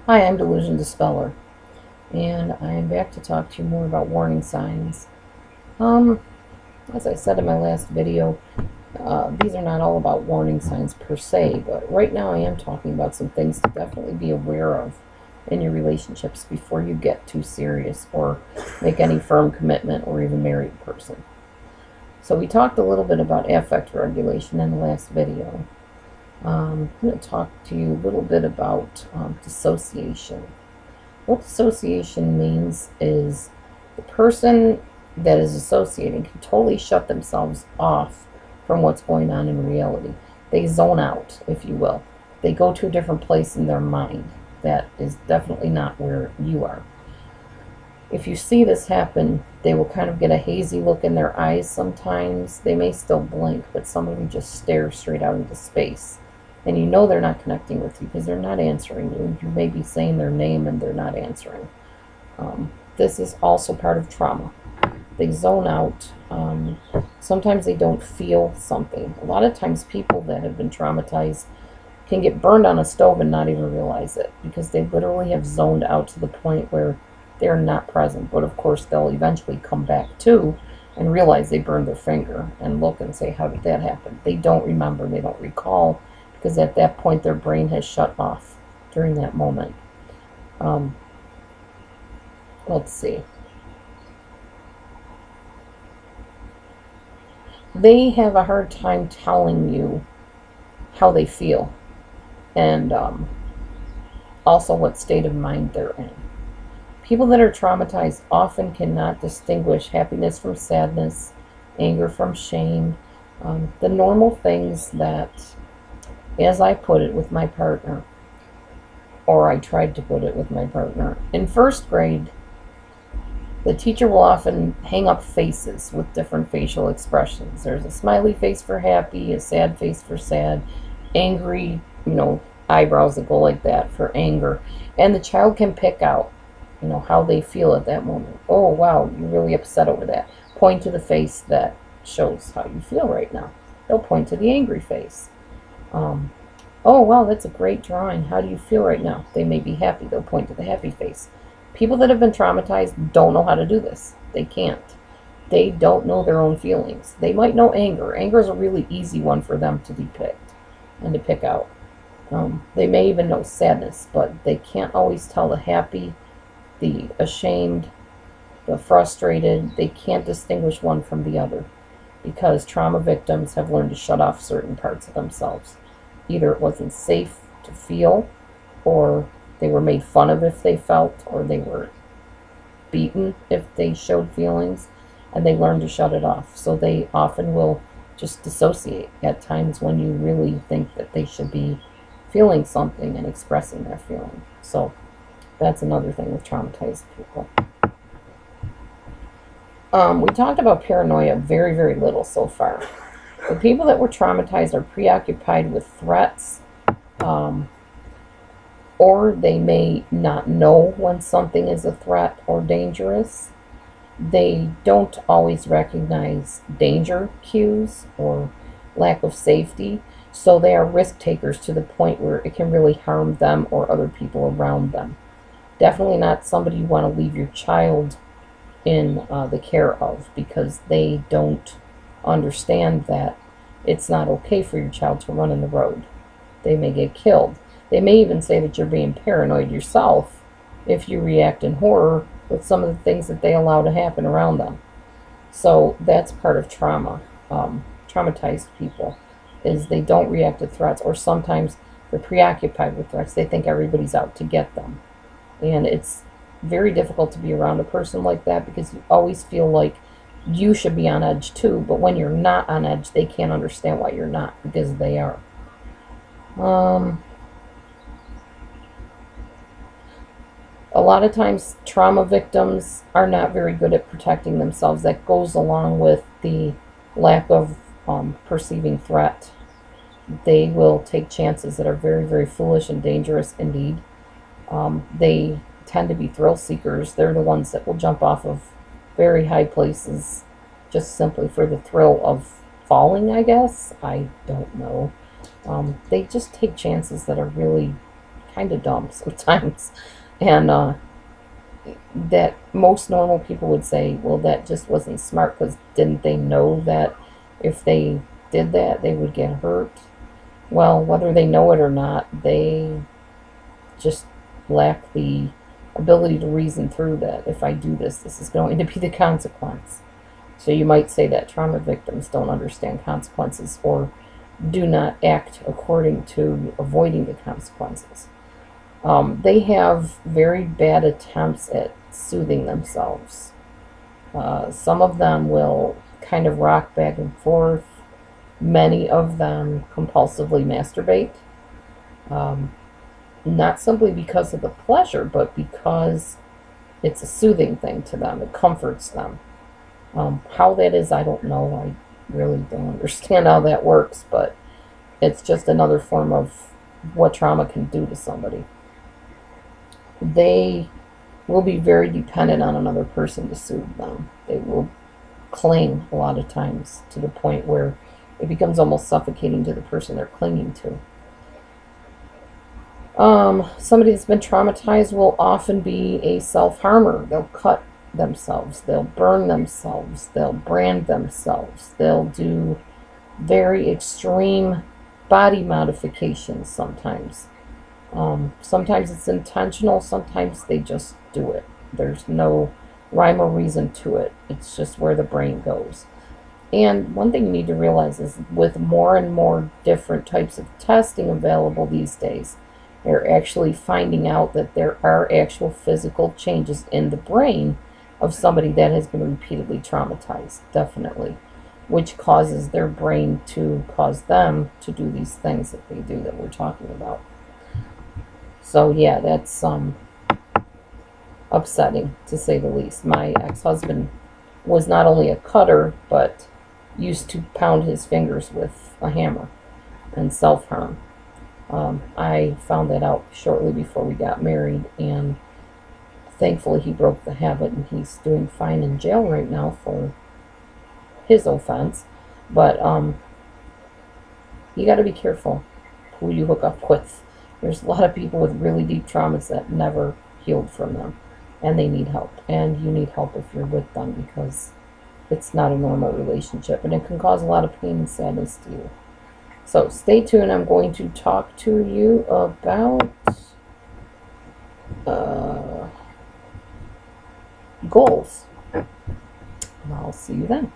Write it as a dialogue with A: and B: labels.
A: Hi, I'm Delusion Dispeller, and I am back to talk to you more about warning signs. Um, as I said in my last video, these are not all about warning signs per se, but right now I am talking about some things to definitely be aware of in your relationships before you get too serious or make any firm commitment or even marry a person. So we talked a little bit about affect regulation in the last video. I'm going to talk to you a little bit about dissociation. What dissociation means is the person that is associating can totally shut themselves off from what's going on in reality. They zone out, if you will. They go to a different place in their mind that is definitely not where you are. If you see this happen, they will kind of get a hazy look in their eyes sometimes. They may still blink, but some of them just stare straight out into space. And you know they're not connecting with you because they're not answering you. You may be saying their name and they're not answering. This is also part of trauma. They zone out. Sometimes they don't feel something. A lot of times people that have been traumatized can get burned on a stove and not even realize it because they literally have zoned out to the point where they're not present. But of course, they'll eventually come back to and realize they burned their finger and look and say, how did that happen? They don't remember. They don't recall because at that point their brain has shut off during that moment. Let's see. They have a hard time telling you how they feel and also what state of mind they're in. People that are traumatized often cannot distinguish happiness from sadness, anger from shame, the normal things that, as I put it with my partner, or I tried to put it with my partner. In first grade, the teacher will often hang up faces with different facial expressions. There's a smiley face for happy, a sad face for sad, angry, eyebrows that go like that for anger. And the child can pick out, how they feel at that moment. Oh, wow, you're really upset over that. Point to the face that shows how you feel right now. They'll point to the angry face. Oh, wow, that's a great drawing. How do you feel right now? They may be happy. They'll point to the happy face. People that have been traumatized don't know how to do this. They can't. They don't know their own feelings. They might know anger. Anger is a really easy one for them to depict and to pick out. They may even know sadness, but they can't always tell the happy, the ashamed, the frustrated. They can't distinguish one from the other because trauma victims have learned to shut off certain parts of themselves. Either it wasn't safe to feel, or they were made fun of if they felt, or they were beaten if they showed feelings, and they learned to shut it off. So they often will just dissociate at times when you really think that they should be feeling something and expressing their feeling. So that's another thing with traumatized people. We talked about paranoia very, very little so far. The people that were traumatized are preoccupied with threats, or they may not know when something is a threat or dangerous. They don't always recognize danger cues or lack of safety, so they are risk takers to the point where it can really harm them or other people around them. Definitely not somebody you want to leave your child in the care of because they don't understand that it's not okay for your child to run in the road. They may get killed. They may even say that you're being paranoid yourself if you react in horror with some of the things that they allow to happen around them. So that's part of trauma. Traumatized people is they don't react to threats, or sometimes they're preoccupied with threats. They think everybody's out to get them. And it's very difficult to be around a person like that because you always feel like you should be on edge too, but when you're not on edge, they can't understand why you're not because they are. A lot of times, trauma victims are not very good at protecting themselves. That goes along with the lack of perceiving threat. They will take chances that are very, very foolish and dangerous indeed. They tend to be thrill seekers. They're the ones that will jump off of very high places just simply for the thrill of falling, I guess. I don't know. They just take chances that are really kind of dumb sometimes. And that most normal people would say, well, that just wasn't smart, because didn't they know that if they did that, they would get hurt? Well, whether they know it or not, they just lack the ability to reason through that. If I do this, this is going to be the consequence. So you might say that trauma victims don't understand consequences, or do not act according to avoiding the consequences. They have very bad attempts at soothing themselves. Some of them will kind of rock back and forth. Many of them compulsively masturbate. Um, Not simply because of the pleasure, but because it's a soothing thing to them. It comforts them. How that is, I don't know. I really don't understand how that works, but it's just another form of what trauma can do to somebody. They will be very dependent on another person to soothe them. They will cling a lot of times to the point where it becomes almost suffocating to the person they're clinging to. Somebody that's been traumatized will often be a self-harmer. They'll cut themselves, they'll burn themselves, they'll brand themselves, they'll do very extreme body modifications sometimes. Sometimes it's intentional, sometimes they just do it. There's no rhyme or reason to it. It's just where the brain goes. And one thing you need to realize is, with more and more different types of testing available these days, they're actually finding out that there are actual physical changes in the brain of somebody that has been repeatedly traumatized, definitely, which causes their brain to cause them to do these things that they do that we're talking about. So yeah, that's upsetting, to say the least. My ex-husband was not only a cutter, but used to pound his fingers with a hammer and self-harm. I found that out shortly before we got married, and thankfully he broke the habit, and he's doing fine in jail right now for his offense. But you got to be careful who you hook up with. There's a lot of people with really deep traumas that never healed from them, and they need help. And you need help if you're with them, because it's not a normal relationship, and it can cause a lot of pain and sadness to you. So stay tuned. I'm going to talk to you about goals. And I'll see you then.